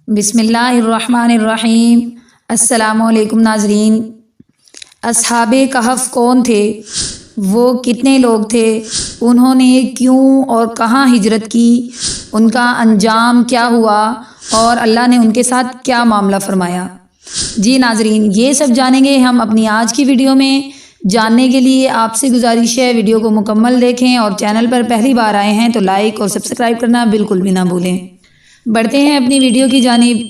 بسم اللہ الرحمن الرحیم۔ السلام علیکم ناظرین۔ اصحاب کہف کون تھے؟ وہ کتنے لوگ تھے؟ انہوں نے کیوں اور کہاں ہجرت کی؟ ان کا انجام کیا ہوا اور اللہ نے ان کے ساتھ کیا معاملہ فرمایا؟ جی ناظرین، یہ سب جانیں گے ہم اپنی آج کی ویڈیو میں۔ جاننے کے لیے آپ سے گزارش ہے ویڈیو کو مکمل دیکھیں، اور چینل پر پہلی بار آئے ہیں تو لائک اور سبسکرائب کرنا بالکل بھی نہ بھولیں۔ بڑھتے ہیں اپنی ویڈیو کی جانب۔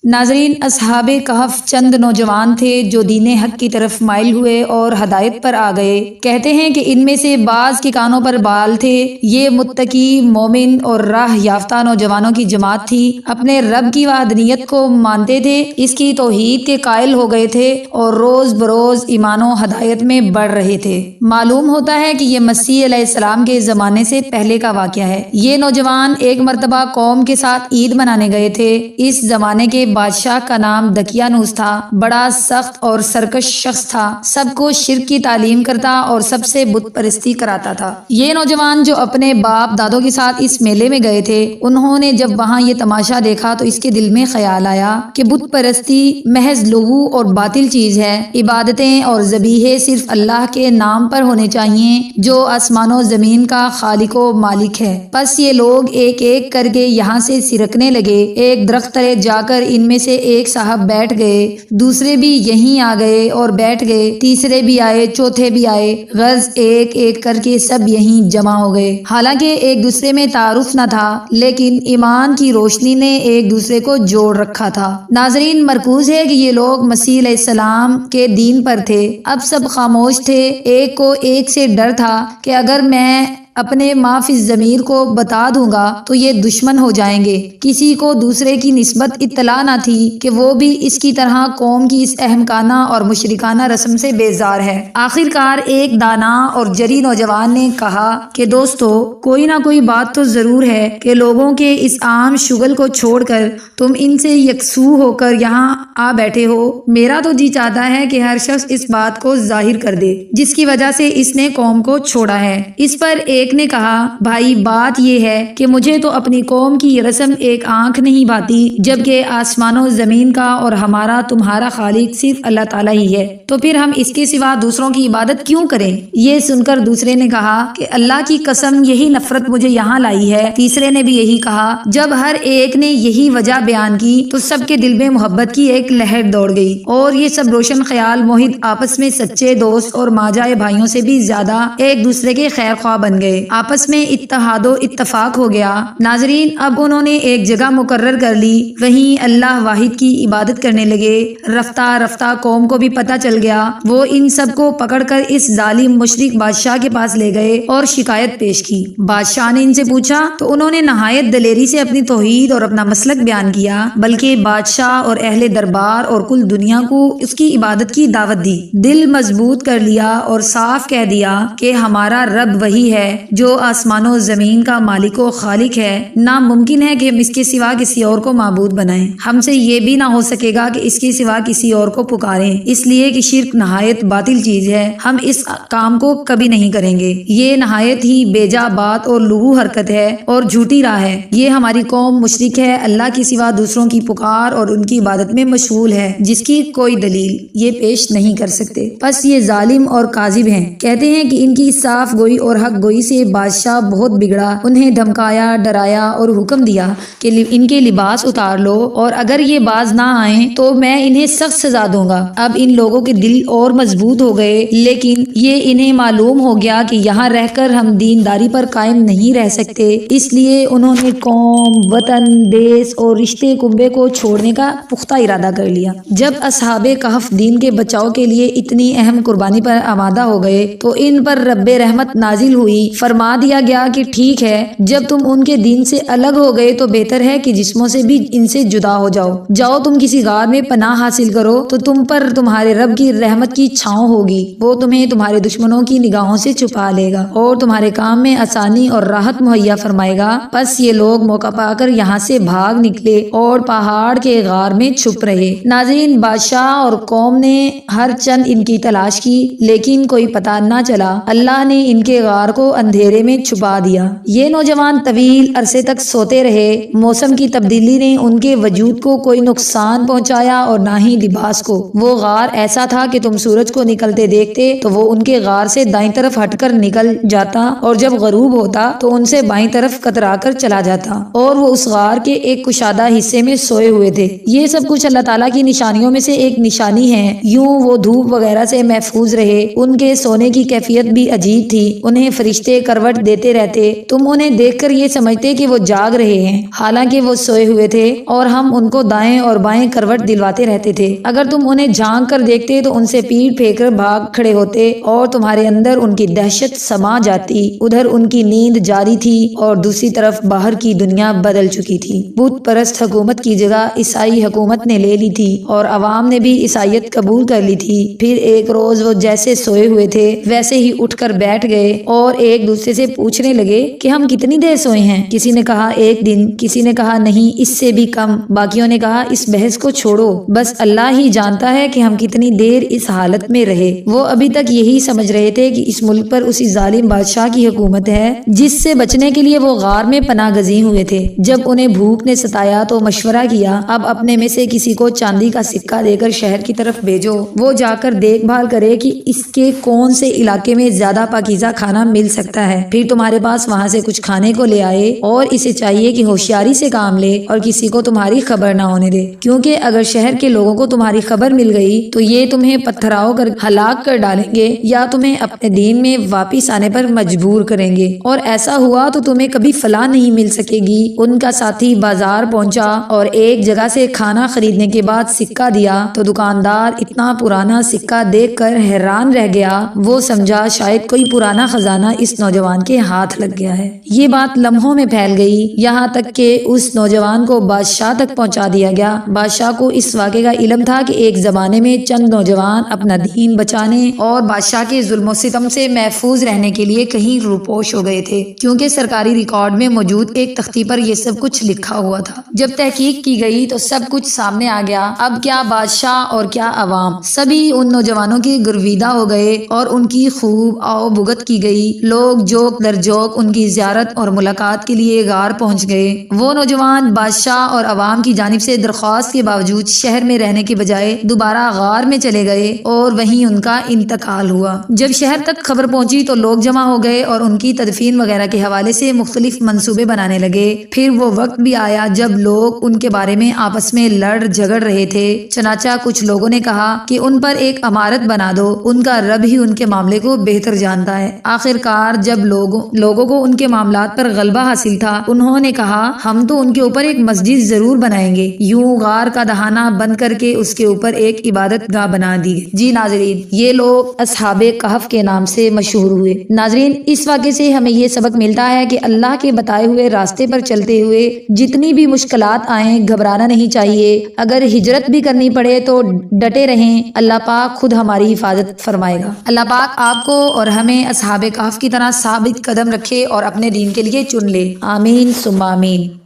ناظرین، اصحاب کہف چند نوجوان تھے جو دین حق کی طرف مائل ہوئے اور ہدایت پر آ گئے۔ کہتے ہیں کہ ان میں سے بعض کے کانوں پر بال تھے۔ یہ متقی، مومن اور راہ یافتہ نوجوانوں کی جماعت تھی۔ اپنے رب کی وحدانیت کو مانتے تھے، اس کی توحید کے قائل ہو گئے تھے اور روز بروز ایمان و ہدایت میں بڑھ رہے تھے۔ معلوم ہوتا ہے کہ یہ مسیح علیہ السلام کے زمانے سے پہلے کا واقعہ ہے۔ یہ نوجوان ایک مرتبہ قوم کے ساتھ عید منانے گئے تھے۔ اس زمانے کے بادشاہ کا نام دقیانوس تھا۔ بڑا سخت اور سرکش شخص تھا، سب کو شرک کی تعلیم کرتا اور سب سے بت پرستی کراتا تھا۔ یہ نوجوان جو اپنے باپ دادوں کے ساتھ اس میلے میں گئے تھے، انہوں نے جب وہاں یہ تماشا دیکھا تو اس کے دل میں خیال آیا کہ بت پرستی محض لغو اور باطل چیز ہے۔ عبادتیں اور ذبیحے صرف اللہ کے نام پر ہونے چاہیے جو آسمان و زمین کا خالق و مالک ہے۔ پس یہ لوگ ایک ایک کر کے یہاں سے سرکنے لگے۔ ایک درخت تلے جا کر ان میں سے ایک صاحب بیٹھ گئے، دوسرے بھی یہیں آ گئے اور بیٹھ گئے، تیسرے بھی آئے، چوتھے بھی آئے، غرض ایک ایک کر کے سب یہیں جمع ہو گئے۔ حالانکہ ایک دوسرے میں تعارف نہ تھا، لیکن ایمان کی روشنی نے ایک دوسرے کو جوڑ رکھا تھا۔ ناظرین، مرکوز ہے کہ یہ لوگ مسیح علیہ السلام کے دین پر تھے۔ اب سب خاموش تھے۔ ایک کو ایک سے ڈر تھا کہ اگر میں اپنے ما فی الضمیر کو بتا دوں گا تو یہ دشمن ہو جائیں گے۔ کسی کو دوسرے کی نسبت اطلاع نہ تھی کہ وہ بھی اس کی طرح قوم کی اس احمقانہ اور مشرکانہ رسم سے بیزار ہے۔ آخر کار ایک دانا اور جری نوجوان نے کہا کہ دوستو، کوئی نہ کوئی بات تو ضرور ہے کہ لوگوں کے اس عام شغل کو چھوڑ کر تم ان سے یکسو ہو کر یہاں آ بیٹھے ہو۔ میرا تو جی چاہتا ہے کہ ہر شخص اس بات کو ظاہر کر دے جس کی وجہ سے اس نے قوم کو چھوڑا ہے۔ اس پر ایک نے کہا، بھائی بات یہ ہے کہ مجھے تو اپنی قوم کی رسم ایک آنکھ نہیں بھاتی، جبکہ آسمان و زمین کا اور ہمارا تمہارا خالق صرف اللہ تعالیٰ ہی ہے، تو پھر ہم اس کے سوا دوسروں کی عبادت کیوں کریں؟ یہ سن کر دوسرے نے کہا کہ اللہ کی قسم یہی نفرت مجھے یہاں لائی ہے۔ تیسرے نے بھی یہی کہا۔ جب ہر ایک نے یہی وجہ بیان کی تو سب کے دل میں محبت کی ایک لہر دوڑ گئی، اور یہ سب روشن خیال موحد آپس میں سچے دوست اور ماجائے بھائیوں سے بھی زیادہ ایک دوسرے کے خیر خواہ بن گئے۔ آپس میں اتحاد و اتفاق ہو گیا۔ ناظرین، اب انہوں نے ایک جگہ مقرر کر لی، وہیں اللہ واحد کی عبادت کرنے لگے۔ رفتہ رفتہ قوم کو بھی پتہ چل گیا۔ وہ ان سب کو پکڑ کر اس ظالم مشرک بادشاہ کے پاس لے گئے اور شکایت پیش کی۔ بادشاہ نے ان سے پوچھا تو انہوں نے نہایت دلیری سے اپنی توحید اور اپنا مسلک بیان کیا، بلکہ بادشاہ اور اہل دربار اور کل دنیا کو اس کی عبادت کی دعوت دی۔ دل مضبوط کر لیا اور صاف کہہ دیا کہ ہمارا رب وہی ہے جو آسمان و زمین کا مالک و خالق ہے۔ ناممکن ہے کہ ہم اس کے سوا کسی اور کو معبود بنائیں۔ ہم سے یہ بھی نہ ہو سکے گا کہ اس کے سوا کسی اور کو پکاریں، اس لیے کہ شرک نہایت باطل چیز ہے۔ ہم اس کام کو کبھی نہیں کریں گے۔ یہ نہایت ہی بیجا بات اور لغو حرکت ہے اور جھوٹی راہ ہے۔ یہ ہماری قوم مشرک ہے، اللہ کے سوا دوسروں کی پکار اور ان کی عبادت میں مشغول ہے، جس کی کوئی دلیل یہ پیش نہیں کر سکتے۔ بس یہ ظالم اور کاذب ہیں۔ کہتے ہیں کہ ان کی صاف گوئی اور حق گوئی سے بادشاہ بہت بگڑا، انہیں دھمکایا، ڈرایا اور حکم دیا کہ ان کے لباس اتار لو، اور اگر یہ باز نہ آئیں تو میں انہیں سخت سزا دوں گا۔ اب ان لوگوں کے دل اور مضبوط ہو گئے، لیکن یہ انہیں معلوم ہو گیا کہ یہاں رہ کر ہم دینداری پر قائم نہیں رہ سکتے، اس لیے انہوں نے قوم، وطن، دیس اور رشتے کنبے کو چھوڑنے کا پختہ ارادہ کر لیا۔ جب اصحاب کہف دین کے بچاؤ کے لیے اتنی اہم قربانی پر آمادہ ہو گئے تو ان پر رب رحمت نازل ہوئی۔ فرما دیا گیا کہ ٹھیک ہے، جب تم ان کے دین سے الگ ہو گئے تو بہتر ہے کہ جسموں سے بھی ان سے جدا ہو جاؤ۔ جاؤ تم کسی غار میں پناہ حاصل کرو تو تم پر تمہارے رب کی رحمت کی چھاؤں ہوگی، وہ تمہیں تمہارے دشمنوں کی نگاہوں سے چھپا لے گا اور تمہارے کام میں آسانی اور راحت مہیا فرمائے گا۔ پس یہ لوگ موقع پا کر یہاں سے بھاگ نکلے اور پہاڑ کے غار میں چھپ رہے۔ ناظرین، بادشاہ اور قوم نے ہر چند ان کی تلاش کی، لیکن کوئی پتہ نہ چلا۔ اللہ نے ان کے غار کو اندھیرے میں چھپا دیا۔ یہ نوجوان طویل عرصے تک سوتے رہے۔ موسم کی تبدیلی نے ان کے وجود کو کوئی نقصان پہنچایا اور نہ ہی لباس کو۔ وہ غار ایسا تھا کہ تم سورج کو نکلتے دیکھتے تو وہ ان کے غار سے دائیں طرف ہٹ کر نکل جاتا اور جب غروب ہوتا تو ان سے بائیں طرف کترا کر چلا جاتا، اور وہ اس غار کے ایک کشادہ حصے میں سوئے ہوئے تھے۔ یہ سب کچھ اللہ تعالیٰ کی نشانیوں میں سے ایک نشانی ہے۔ یوں وہ دھوپ وغیرہ سے محفوظ رہے۔ ان کے سونے کی کیفیت بھی عجیب تھی۔ انہیں فرشتے کروٹ دیتے رہتے، تم انہیں دیکھ کر یہ سمجھتے کہ وہ جاگ رہے ہیں، حالانکہ وہ سوئے ہوئے تھے، اور ہم ان کو دائیں اور بائیں کروٹ دلواتے رہتے تھے۔ اگر تم انہیں جھانک کر دیکھتے تو ان سے پیٹ پھیر کر بھاگ کھڑے ہوتے اور تمہارے اندر ان کی دہشت سما جاتی۔ ادھر ان کی نیند جاری تھی اور دوسری طرف باہر کی دنیا بدل چکی تھی۔ بت پرست حکومت کی جگہ عیسائی حکومت نے لے لی تھی اور عوام نے بھی عیسائیت قبول کر لی تھی۔ پھر ایک روز وہ جیسے سوئے ہوئے تھے ویسے ہی اٹھ کر بیٹھ گئے اور ایک دوسرے سے پوچھنے لگے کہ ہم کتنی دیر سوئے ہیں۔ کسی نے کہا 1 دن، کسی نے کہا نہیں اس سے بھی کم، باقیوں نے کہا اس بحث کو چھوڑو، بس اللہ ہی جانتا ہے کہ ہم کتنی دیر اس حالت میں رہے۔ وہ ابھی تک یہی سمجھ رہے تھے کہ اس ملک پر اسی ظالم بادشاہ کی حکومت ہے جس سے بچنے کے لیے وہ غار میں پناہ گزین ہوئے تھے۔ جب انہیں بھوک نے ستایا تو مشورہ کیا، اب اپنے میں سے کسی کو چاندی کا سکہ دے کر شہر کی طرف بھیجو، وہ جا کر دیکھ بھال کرے کہ اس کے کون سے علاقے میں زیادہ پاکیزہ کھانا مل سکتا ہے، پھر تمہارے پاس وہاں سے کچھ کھانے کو لے آئے، اور اسے چاہیے کہ ہوشیاری سے کام لے اور کسی کو تمہاری خبر نہ ہونے دے، کیونکہ اگر شہر کے لوگوں کو تمہاری خبر مل گئی تو یہ تمہیں پتھراؤ کر ہلاک کر ڈالیں گے یا تمہیں اپنے دین میں واپس آنے پر مجبور کریں گے، اور ایسا ہوا تو تمہیں کبھی فلاح نہیں مل سکے گی۔ ان کا ساتھی بازار پہنچا اور ایک جگہ سے کھانا خریدنے کے بعد سکہ دیا تو دکاندار اتنا پرانا سکہ دیکھ کر حیران رہ گیا۔ وہ سمجھا شاید کوئی پرانا خزانہ اس نوجوان کے ہاتھ لگ گیا ہے۔ یہ بات لمحوں میں پھیل گئی، یہاں تک کہ اس نوجوان کو بادشاہ تک پہنچا دیا گیا۔ بادشاہ کو اس واقعے کا علم تھا کہ ایک زمانے میں چند نوجوان اپنا دین بچانے اور بادشاہ کے ظلم و ستم سے محفوظ رہنے کے لیے کہیں روپوش ہو گئے تھے، کیونکہ سرکاری ریکارڈ میں موجود ایک تختی پر یہ سب کچھ لکھا ہوا تھا۔ جب تحقیق کی گئی تو سب کچھ سامنے آ گیا۔ اب کیا بادشاہ اور کیا عوام، سبھی ان نوجوانوں کے گرویدہ ہو گئے اور ان کی خوب آؤ بھگت کی گئی۔ لوگ جوک در جوک ان کی زیارت اور ملاقات کے لیے غار پہنچ گئے۔ وہ نوجوان بادشاہ اور عوام کی جانب سے درخواست کے باوجود شہر میں رہنے کے بجائے دوبارہ غار میں چلے گئے اور وہیں ان کا انتقال ہوا۔ جب شہر تک خبر پہنچی تو لوگ جمع ہو گئے اور ان کی تدفین وغیرہ کے حوالے سے مختلف منصوبے بنانے لگے۔ پھر وہ وقت بھی آیا جب لوگ ان کے بارے میں آپس میں لڑ جھگڑ رہے تھے۔ چنانچہ کچھ لوگوں نے کہا کہ ان پر ایک عمارت بنا دو، ان کا رب ہی ان کے معاملے کو بہتر جانتا ہے۔ آخرکار جب لوگوں کو ان کے معاملات پر غلبہ حاصل تھا، انہوں نے کہا ہم تو ان کے اوپر ایک مسجد ضرور بنائیں گے۔ یوں غار کا دہانہ بند کر کے اس کے اوپر ایک عبادت گاہ بنا دی گئی۔ جی ناظرین، یہ لوگ اصحاب کہف کے نام سے مشہور ہوئے۔ ناظرین، اس واقعے سے ہمیں یہ سبق ملتا ہے کہ اللہ کے بتائے ہوئے راستے پر چلتے ہوئے جتنی بھی مشکلات آئیں گھبرانا نہیں چاہیے۔ اگر ہجرت بھی کرنی پڑے تو ڈٹے رہیں، اللہ پاک خود ہماری حفاظت فرمائے گا۔ اللہ پاک آپ کو اور ہمیں اصحاب کہف کی طرح ثابت قدم رکھے اور اپنے دین کے لیے چن لے۔ آمین ثم آمین۔